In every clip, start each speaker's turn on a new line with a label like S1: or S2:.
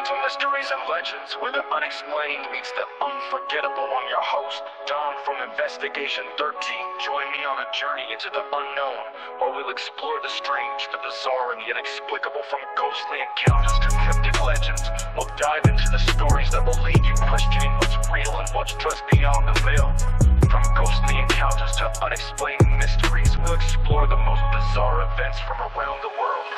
S1: Welcome to Mysteries and Legends, where the unexplained meets the unforgettable. I'm your host, Don from Investigation 13. Join me on a journey into the unknown, where we'll explore the strange, the bizarre, and the inexplicable. From ghostly encounters to cryptic legends, we'll dive into the stories that will leave you questioning what's real and what's just beyond the veil. From ghostly encounters to unexplained mysteries, we'll explore the most bizarre events from around the world.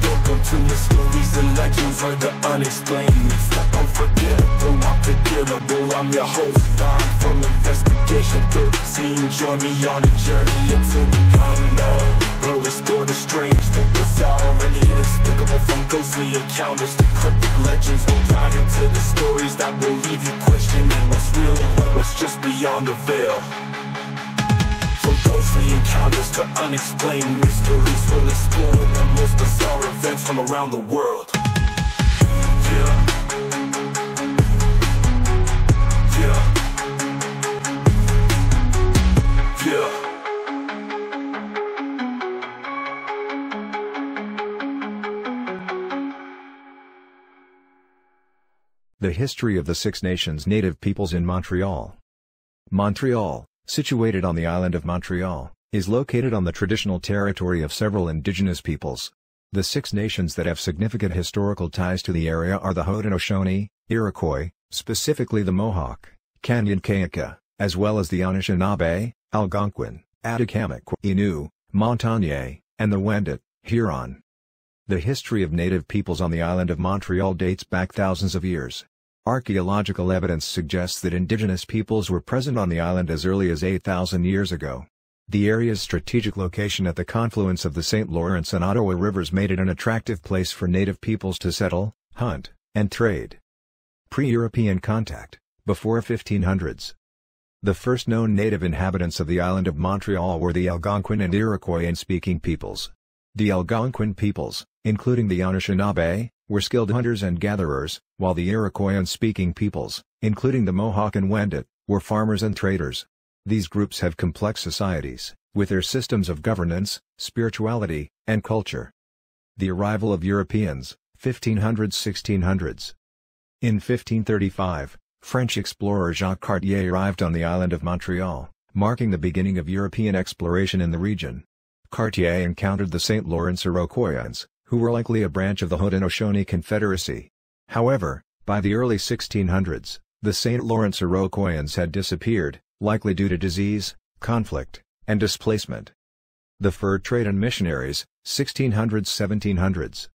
S2: Welcome to Mysteries and Legends, where the unexplained meets the unforgettable. Unforgettable. I'm your host, Don from Investigation 13. Join me on a journey into the unknown. We'll explore the strange, the bizarre, and the inexplicable. From ghostly encounters to cryptic legends, we'll dive into the stories that will leave you questioning what's real and what's just beyond the veil. From ghostly encounters to unexplained mysteries, we'll explore the most bizarre events from around the world. Yeah.
S3: The history of the Six Nations native peoples in Montreal. Montreal, situated on the island of Montreal, is located on the traditional territory of several indigenous peoples. The Six Nations that have significant historical ties to the area are the Haudenosaunee, Iroquois, specifically the Mohawk, Kanien'kehá:ka, as well as the Anishinaabe, Algonquin, Atikamekw, Innu, Montagnais, and the Wendat, Huron. The history of native peoples on the island of Montreal dates back thousands of years. Archaeological evidence suggests that indigenous peoples were present on the island as early as 8,000 years ago. The area's strategic location at the confluence of the St. Lawrence and Ottawa rivers made it an attractive place for native peoples to settle, hunt, and trade. Pre-European contact, before 1500s. The first known native inhabitants of the island of Montreal were the Algonquin and Iroquoian-speaking peoples. The Algonquin peoples, including the Anishinaabe, were skilled hunters and gatherers, while the Iroquoian-speaking peoples, including the Mohawk and Wendat, were farmers and traders. These groups have complex societies, with their systems of governance, spirituality, and culture. The arrival of Europeans, 1500s–1600s. In 1535, French explorer Jacques Cartier arrived on the island of Montreal, marking the beginning of European exploration in the region. Cartier encountered the St. Lawrence Iroquoians, who were likely a branch of the Haudenosaunee Confederacy. However, by the early 1600s, the St. Lawrence Iroquoians had disappeared, likely due to disease, conflict, and displacement. The fur trade and missionaries, 1600s–1700s.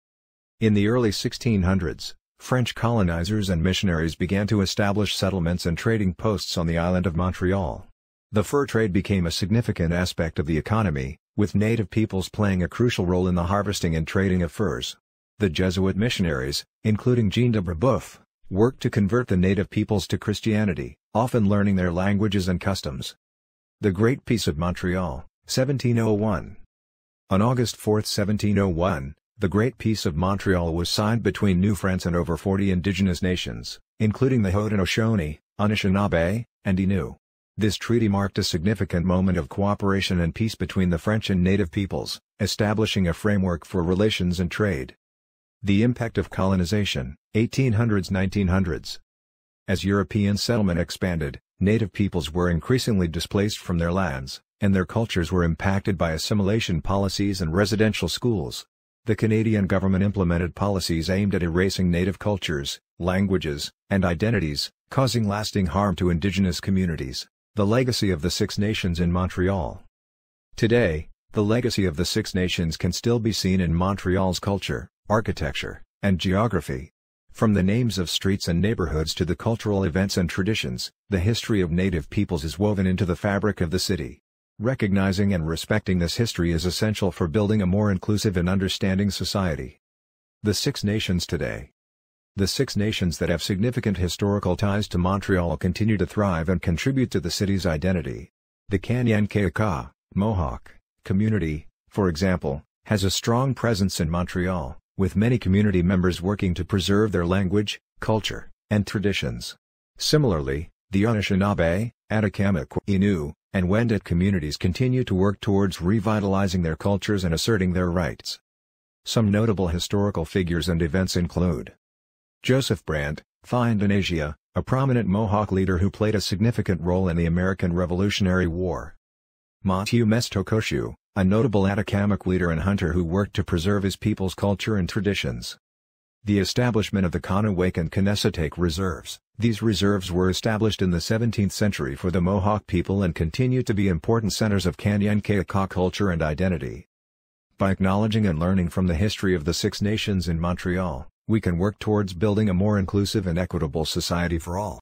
S3: In the early 1600s, French colonizers and missionaries began to establish settlements and trading posts on the island of Montreal. The fur trade became a significant aspect of the economy, with native peoples playing a crucial role in the harvesting and trading of furs. The Jesuit missionaries, including Jean de Brebeuf, worked to convert the native peoples to Christianity, often learning their languages and customs. The Great Peace of Montreal, 1701. On August 4, 1701, the Great Peace of Montreal was signed between New France and over 40 indigenous nations, including the Haudenosaunee, Anishinaabe, and Innu. This treaty marked a significant moment of cooperation and peace between the French and native peoples, establishing a framework for relations and trade. The impact of colonization, 1800s–1900s. As European settlement expanded, native peoples were increasingly displaced from their lands, and their cultures were impacted by assimilation policies and residential schools. The Canadian government implemented policies aimed at erasing native cultures, languages, and identities, causing lasting harm to indigenous communities. The legacy of the Six Nations in Montreal. Today, the legacy of the Six Nations can still be seen in Montreal's culture, architecture, and geography. From the names of streets and neighborhoods to the cultural events and traditions, the history of native peoples is woven into the fabric of the city. Recognizing and respecting this history is essential for building a more inclusive and understanding society. The Six Nations today. The Six Nations that have significant historical ties to Montreal continue to thrive and contribute to the city's identity. The Kanyen'kehá:ka, Mohawk, community, for example, has a strong presence in Montreal, with many community members working to preserve their language, culture, and traditions. Similarly, the Anishinaabe, Atacama Innu, and Wendat communities continue to work towards revitalizing their cultures and asserting their rights. Some notable historical figures and events include Joseph Brant, Phi Indonesia, a prominent Mohawk leader who played a significant role in the American Revolutionary War. Matthew Mestokoshu, a notable Atacamac leader and hunter who worked to preserve his people's culture and traditions. The establishment of the Kahnawake and Kanesatake reserves. These reserves were established in the 17th century for the Mohawk people and continue to be important centers of Kanyen'kehá:ka culture and identity. By acknowledging and learning from the history of the Six Nations in Montreal, we can work towards building a more inclusive and equitable society for all.